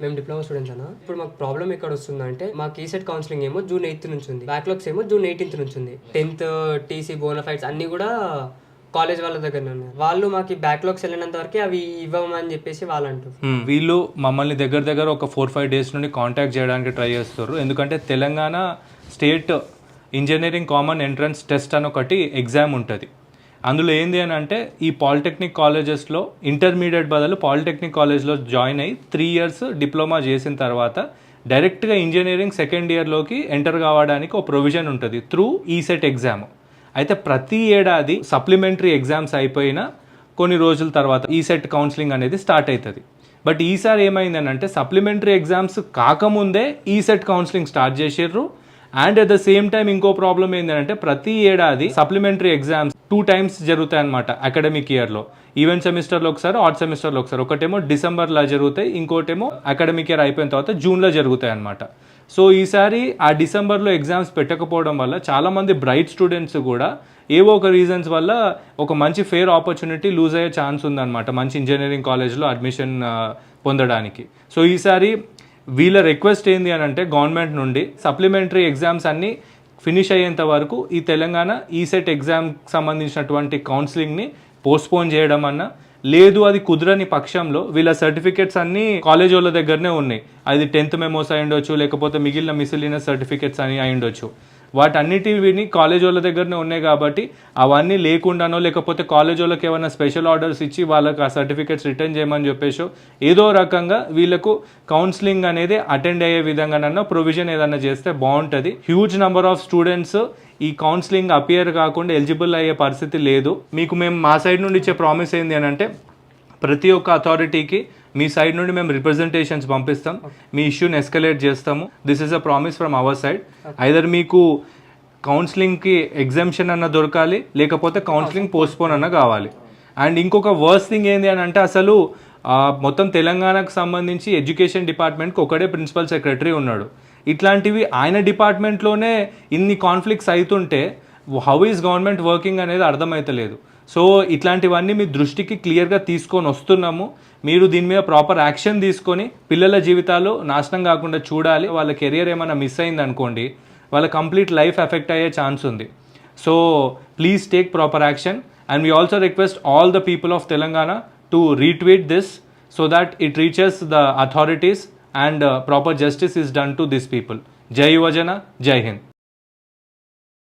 మేము diploma students అన్న. ఇప్పుడు మాకు ప్రాబ్లం ఎక్కడ వస్తుందంటే మాకు ఈసెట్ కౌన్సిలింగ్ ఏమో జూన్ 8th నుంచి ఉంది, బ్యాక్లాగ్స్ ఏమో జూన్ 18th నుంచి ఉంది. 10th టీసీ బోనఫైడ్స్ అన్ని కూడా కాలేజ్ వాళ్ళ దగ్గరనే ఉన్నాయి. వాళ్ళు మాకు ఈ బ్యాక్లాగ్స్ వెళ్ళినంత వరకు అవి ఇవ్వమని చెప్పేసి వాళ్ళు అంటారు. వీళ్ళు మమ్మల్ని దగ్గర ఒక 4-5 డేస్ నుండి కాంటాక్ట్ చేయడానికి ట్రై చేస్తారు. ఎందుకంటే Telangana state engineering common entrance test అని ఒకటి ఎగ్జామ్ ఉంటుంది. అందులో ఏంది అని అంటే ఈ పాలిటెక్నిక్ కాలేజెస్లో ఇంటర్మీడియట్ బదులు పాలిటెక్నిక్ కాలేజ్లో జాయిన్ అయ్యి 3 years డిప్లొమా చేసిన తర్వాత డైరెక్ట్గా ఇంజనీరింగ్ సెకండ్ ఇయర్లోకి ఎంటర్ కావడానికి ఒక ప్రొవిజన్ ఉంటుంది త్రూ ఈసెట్ ఎగ్జామ్. అయితే ప్రతి ఏడాది సప్లిమెంటరీ ఎగ్జామ్స్ అయిపోయిన కొన్ని రోజుల తర్వాత ఈసెట్ కౌన్సిలింగ్ అనేది స్టార్ట్ అవుతుంది. బట్ ఈసారి ఏమైందని అంటే సప్లిమెంటరీ ఎగ్జామ్స్ కాకముందే ఈసెట్ కౌన్సిలింగ్ స్టార్ట్ చేసిర్రు. And at the same time ఇంకో ప్రాబ్లం ఏంటంటే ప్రతి ఏడాది సప్లిమెంటరీ ఎగ్జామ్స్ 2 times జరుగుతాయి అనమాట అకాడమిక్ ఇయర్లో. ఈవెన్ సెమిస్టర్లో ఒకసారి, ఆడ్ సెమిస్టర్లో ఒకసారి. ఒకటేమో డిసెంబర్లో జరుగుతాయి, ఇంకోటేమో అకాడమిక్ ఇయర్ అయిపోయిన తర్వాత జూన్లో జరుగుతాయి అనమాట. సో ఈసారి ఆ డిసెంబర్లో ఎగ్జామ్స్ పెట్టకపోవడం వల్ల చాలామంది బ్రైట్ స్టూడెంట్స్ కూడా ఏవో ఒక రీజన్స్ వల్ల ఒక మంచి ఫేర్ ఆపర్చునిటీ లూజ్ అయ్యే ఛాన్స్ ఉందన్నమాట మంచి ఇంజనీరింగ్ కాలేజ్లో అడ్మిషన్ పొందడానికి. సో ఈసారి వీళ్ళ రిక్వెస్ట్ ఏంది అని అంటే గవర్నమెంట్ నుండి సప్లిమెంటరీ ఎగ్జామ్స్ అన్నీ ఫినిష్ అయ్యేంత వరకు ఈ తెలంగాణ ఈసెట్ ఎగ్జామ్కి సంబంధించినటువంటి కౌన్సిలింగ్ని పోస్ట్పోన్ చేయడం అన్నా, లేదు అది కుదరని పక్షంలో వీళ్ళ సర్టిఫికేట్స్ అన్నీ కాలేజ్ వాళ్ళ దగ్గరనే ఉన్నాయి. అది 10th మెమోస్ అయి ఉండొచ్చు, లేకపోతే మిగిలిన మిసిలినియస్ సర్టిఫికేట్స్ అని అయి ఉండొచ్చు. వాటన్నిటిని కాలేజ్ వాళ్ళ దగ్గరనే ఉన్నాయి కాబట్టి అవన్నీ లేకుండానో లేకపోతే కాలేజ్ వాళ్ళకి ఏమైనా స్పెషల్ ఆర్డర్స్ ఇచ్చి వాళ్ళకి ఆ సర్టిఫికేట్స్ రిటర్న్ చేయమని చెప్పేసో ఏదో రకంగా వీళ్ళకు కౌన్సిలింగ్ అనేది అటెండ్ అయ్యే విధంగానన్నా ప్రొవిజన్ ఏదైనా చేస్తే బాగుంటుంది. హ్యూజ్ నెంబర్ ఆఫ్ స్టూడెంట్స్ ఈ కౌన్సిలింగ్ అపియర్ కాకుండా ఎలిజిబుల్ అయ్యే పరిస్థితి లేదు. మీకు మేము మా సైడ్ నుండి ఇచ్చే ప్రామిస్ ఏంటి అని అంటే ప్రతి ఒక్క అథారిటీకి మీ సైడ్ నుండి మేము రిప్రజెంటేషన్స్ పంపిస్తాం, మీ ఇష్యూని ఎస్కలేట్ చేస్తాము. This is a promise from our side. Either మీకు కౌన్సిలింగ్కి ఎగ్జామ్షన్ అన్న దొరకాలి, లేకపోతే కౌన్సిలింగ్ పోస్ట్పోన్ అన్న కావాలి. అండ్ ఇంకొక వర్స్ట్ థింగ్ ఏంటి అని అంటే అసలు మొత్తం తెలంగాణకు సంబంధించి ఎడ్యుకేషన్ డిపార్ట్మెంట్కి ఒకడే ప్రిన్సిపల్ సెక్రటరీ ఉన్నాడు. ఇట్లాంటివి ఆయన డిపార్ట్మెంట్లోనే ఇన్ని కాన్ఫ్లిక్ట్స్ అవుతుంటే హౌ ఈజ్ గవర్నమెంట్ వర్కింగ్ అనేది అర్థమవుతలేదు. సో ఇట్లాంటివన్నీ మీ దృష్టికి క్లియర్గా తీసుకొని వస్తున్నాము. మీరు దీని మీద ప్రాపర్ యాక్షన్ తీసుకొని పిల్లల జీవితాలు నాశనం కాకుండా చూడాలి. వాళ్ళ కెరియర్ ఏమైనా మిస్ అయింది అనుకోండి, వాళ్ళ కంప్లీట్ లైఫ్ ఎఫెక్ట్ అయ్యే ఛాన్స్ ఉంది. So please take proper action. And we also request all the people of Telangana to retweet this so that it reaches the authorities and proper justice is done to these people. Jai Yuvajana, Jai Hind.